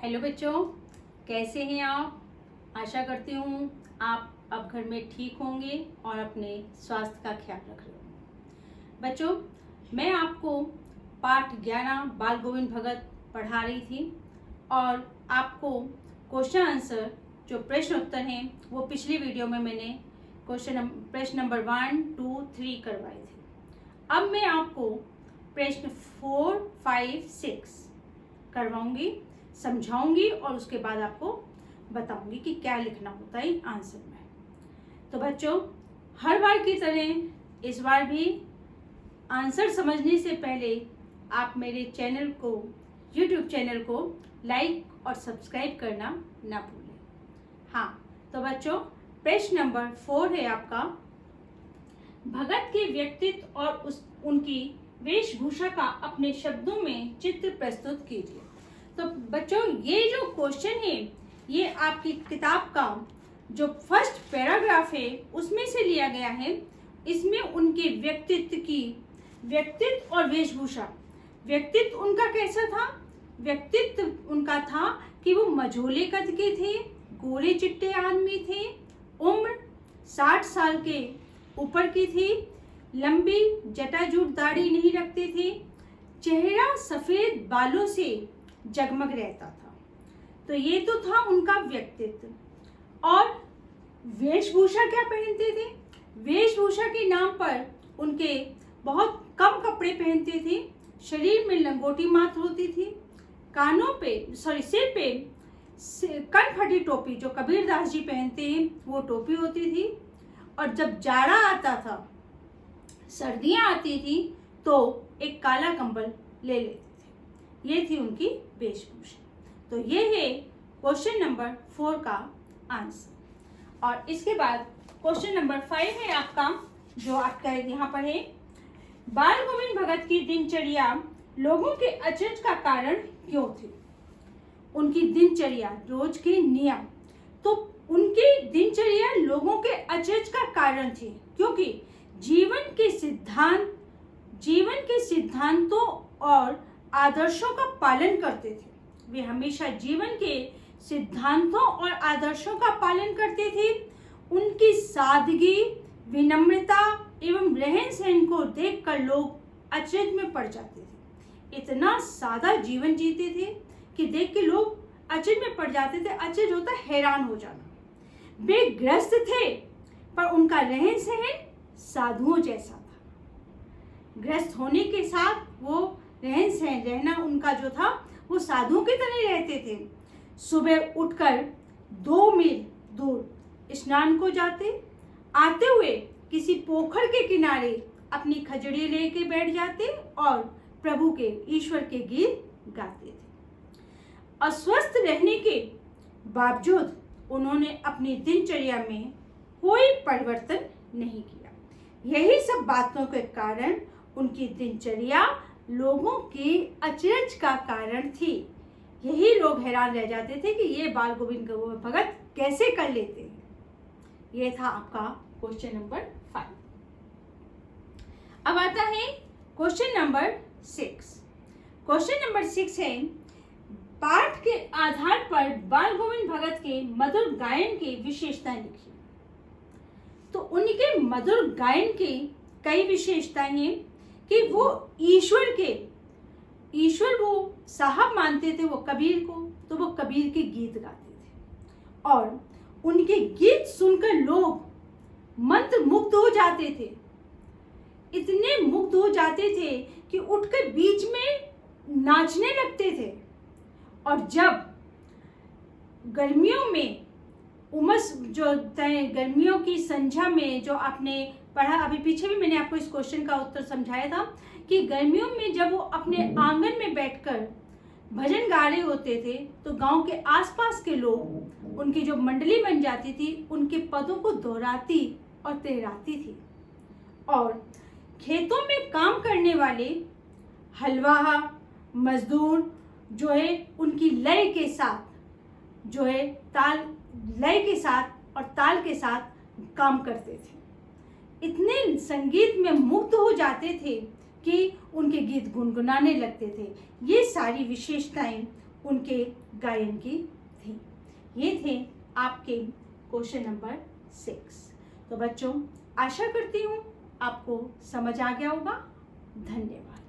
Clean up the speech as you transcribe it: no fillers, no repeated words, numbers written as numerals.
Hello बच्चों, कैसे हैं आप। आशा करती हूँ आप अब घर में ठीक होंगे और अपने स्वास्थ्य का ख्याल रख रहे होंगे। बच्चों, मैं आपको पाठ 11 बाल गोविंद भगत पढ़ा रही थी और आपको क्वेश्चन आंसर जो प्रश्न उत्तर हैं वो पिछली वीडियो में मैंने प्रश्न नंबर 1, 2, 3 करवाए थे। अब मैं आपको प्रश्न 4, 5, 6 करवाऊंगी, समझाऊंगी और उसके बाद आपको बताऊंगी कि क्या लिखना होता है आंसर में। तो बच्चों, हर बार की तरह इस बार भी आंसर समझने से पहले आप मेरे चैनल को, YouTube चैनल को लाइक और सब्सक्राइब करना ना भूलें। हाँ, तो बच्चों प्रश्न नंबर 4 है आपका, भगत के व्यक्तित्व और उनकी वेशभूषा का अपने शब्दों में चित्र प्रस्तुत कीजिए। तो बच्चों, ये जो क्वेश्चन है ये आपकी किताब का जो फर्स्ट पैराग्राफ है उसमें से लिया गया है। इसमें उनके व्यक्तित्व और वेशभूषा, व्यक्तित्व उनका कैसा था? व्यक्तित्व उनका था कि वो मझोले कद के थे, गोरे चिट्टे आदमी थे, उम्र 60 साल के ऊपर की थी, लंबी जटाजूट दाढ़ी नहीं रखते थे, चेहरा सफेद बालों से जगमग रहता था। तो ये तो था उनका व्यक्तित्व। और वेशभूषा क्या पहनते थे? वेशभूषा के नाम पर उनके बहुत कम कपड़े पहनते थे, शरीर में लंगोटी मात्र होती थी, सिर पे कनफटी टोपी जो कबीरदास जी पहनते हैं वो टोपी होती थी। और जब जाड़ा आता था, सर्दियां आती थी तो एक काला कंबल ले लेते थे। ये थी उनकी वेशभूषा। तो ये है क्वेश्चन नंबर 4 का आंसर। और इसके बाद क्वेश्चन नंबर 5 है आपका, जो आपका यहाँ पर है, बाल गोविंद भगत की दिनचर्या लोगों के अचरज का कारण क्यों थी? उनकी दिनचर्या, रोज के नियम, तो उनकी दिनचर्या लोगों के अचरज का कारण थी क्योंकि जीवन के सिद्धांतों और आदर्शों का पालन करते थे। वे हमेशा जीवन के सिद्धांतों और आदर्शों का पालन करते थे। उनकी सादगी, विनम्रता एवं रहन सहन को देखकर लोग अचरज में पड़ जाते थे। इतना सादा जीवन जीते थे कि देख के लोग अचरज में पड़ जाते थे। अचरज होता हैरान हो जाना। वे ग्रस्त थे पर उनका रहन सहन साधुओं जैसा था। ग्रस्त होने के साथ वो रहन सहन रहना उनका जो था वो साधुओं की तरह रहते थे। सुबह उठकर 2 मील दूर स्नान को जाते, आते हुए किसी पोखर के किनारे अपनी खजड़ी लेके बैठ जाते और प्रभु के, ईश्वर के गीत गाते थे। अस्वस्थ रहने के बावजूद उन्होंने अपनी दिनचर्या में कोई परिवर्तन नहीं किया। यही सब बातों के कारण उनकी दिनचर्या लोगों के अचरज का कारण थी। यही लोग हैरान रह जाते थे कि ये बाल गोविंद भगत कैसे कर लेते हैं। ये था आपका क्वेश्चन नंबर 5। अब आता है क्वेश्चन नंबर 6। क्वेश्चन नंबर 6 है, पाठ के आधार पर बाल गोविंद भगत के मधुर गायन की विशेषताएं लिखिए। तो उनके मधुर गायन की कई विशेषताएं हैं कि वो ईश्वर वो साहब मानते थे वो कबीर को, तो वो कबीर के गीत गाते थे और उनके गीत सुनकर लोग मंत्र मुग्ध हो जाते थे। इतने मुग्ध हो जाते थे कि उठकर बीच में नाचने लगते थे। और जब गर्मियों में गर्मियों की संध्या में, जो आपने पढ़ा अभी पीछे भी मैंने आपको इस क्वेश्चन का उत्तर समझाया था कि गर्मियों में जब वो अपने आंगन में बैठकर भजन गा रहे होते थे तो गांव के आसपास के लोग, उनकी जो मंडली बन जाती थी, उनके पदों को दोहराती और तेहराती थी। और खेतों में काम करने वाले हलवाहा मजदूर जो है उनकी लय के साथ जो है लय के साथ और ताल के साथ काम करते थे। इतने संगीत में मुग्ध हो जाते थे कि उनके गीत गुनगुनाने लगते थे। ये सारी विशेषताएं उनके गायन की थी। ये थे आपके क्वेश्चन नंबर 6। तो बच्चों, आशा करती हूँ आपको समझ आ गया होगा। धन्यवाद।